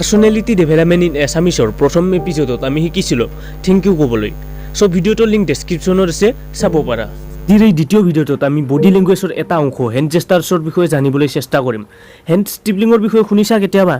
Personality development in এছামিছৰ প্ৰথম এপিছডত আমি শিকিছিলোঁ থেংক ইউ ক'বলৈ। চ' ভিডিঅ'টোৰ লিংক ডেছক্ৰিপশ্যনত আছে, চাব পাৰা। আজিৰ এই দ্বিতীয় ভিডিঅ'টোত আমি বডি লেংগুৱেজৰ এটা অংশ হেণ্ড জেষ্টাৰ্ছৰ বিষয়ে জানিবলৈ চেষ্টা কৰিম। হেণ্ড ষ্টিপলিঙৰ বিষয়ে শুনিছা কেতিয়াবা?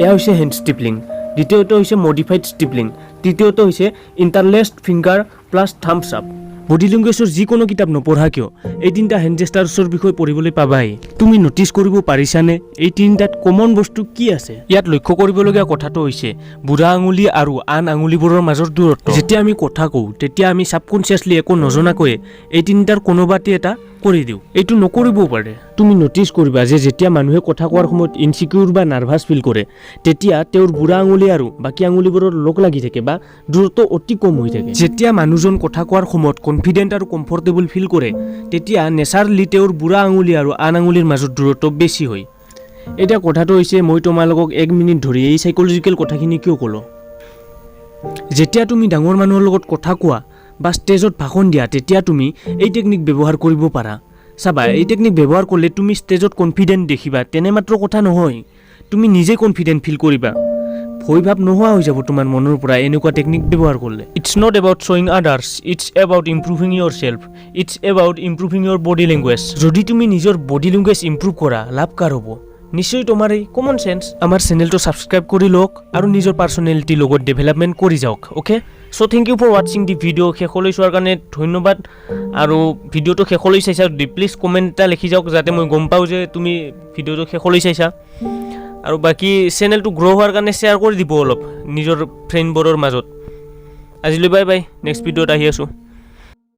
এয়া হৈছে হেণ্ড ষ্টিপলিং। দ্বিতীয়টো হৈছে মডিফাইড ষ্টিপলিং। তৃতীয়টো হৈছে ইণ্টাৰলেছড finger plus thumbs up. Body লেংগুৱেজৰ যিকোনো কিতাপ নপঢ়া কিয় এই তিনিটা হেণ্ড জেষ্টাৰ্ছৰ বিষয়ে পঢ়িবলৈ পাবাই। তুমি নটিচ কৰিব পাৰিছানে এই তিনিটাত কমন বস্তু কি আছে? ইয়াত লক্ষ্য কৰিবলগীয়া কথাটো হৈছে বুঢ়া আঙুলি আৰু আন আঙুলিবোৰৰ মাজৰ দূৰত্ব। যেতিয়া আমি কথা কওঁ তেতিয়া আমি ছাবকনচিয়াছলি একো নজনাকৈয়ে এই তিনিটাৰ কোনোবাটি এটা কৰি দিওঁ। এইটো নকৰিবও পাৰে। তুমি নটিচ কৰিবা যে যেতিয়া মানুহে কথা কোৱাৰ সময়ত ইনচিকিউৰ বা নাৰ্ভাছ ফিল কৰে তেতিয়া তেওঁৰ বুঢ়া আঙুলি আৰু বাকী আঙুলিবোৰৰ লগ লাগি থাকে বা দূৰত্ব অতি কম হৈ থাকে। যেতিয়া মানুহজন কথা কোৱাৰ সময়ত কনফিডেণ্ট আৰু কমফৰ্টেবল ফিল কৰে তেতিয়া নেচাৰেলি তেওঁৰ বুঢ়া আঙুলি আৰু আন আঙুলিৰ মাজত দূৰত্ব বেছি হয়। এতিয়া কথাটো হৈছে মই তোমালোকক 1 মিনিট ধৰি এই চাইক'লজিকেল কথাখিনি কিয় ক'লোঁ। যেতিয়া তুমি ডাঙৰ মানুহৰ লগত কথা কোৱা বা ষ্টেজত ভাষণ দিয়া তেতিয়া তুমি এই টেকনিক ব্যৱহাৰ কৰিব পাৰা। চাবা, এই টেকনিক ব্যৱহাৰ কৰিলে তুমি ষ্টেজত কনফিডেণ্ট দেখিবা, তেনে মাত্ৰ কথা নহয়, তুমি নিজে কনফিডেণ্ট ফিল কৰিবা। ভয় ভাৱ নোহোৱা হৈ যাব তোমাৰ মনৰ পৰা এনেকুৱা টেকনিক ব্যৱহাৰ কৰিলে। ইটছ নট এবাউট শ্বয়িং others, it's about improving yourself, it's about improving your body language. যদি তুমি নিজৰ বডি লেংগুৱেজ ইম্প্ৰুভ কৰা লাভ কাৰ হ'ব? নিশ্চয় তোমাৰ এই কমন চেন্স। আমাৰ চেনেলটো ছাবস্ক্ৰাইব কৰি লওক আৰু নিজৰ পাৰ্চনেলিটিৰ লগত ডেভেলপমেণ্ট কৰি যাওক। Okay, so' thank you for ৱাটছিং দি ভিডিঅ'। শেষলৈ চোৱাৰ কাৰণে ধন্যবাদ। আৰু ভিডিঅ'টো শেষলৈ চাইছা যদি প্লিজ কমেণ্ট এটা লিখি যাওক যাতে মই গম পাওঁ যে তুমি ভিডিঅ'টো শেষলৈ চাইছা। আৰু বাকী চেনেলটো গ্ৰ' হোৱাৰ কাৰণে শ্বেয়াৰ কৰি দিব অলপ নিজৰ ফ্ৰেণ্ডবোৰৰ মাজত। আজিলৈ বাই বাই, নেক্সট ভিডিঅ'ত আহি আছোঁ।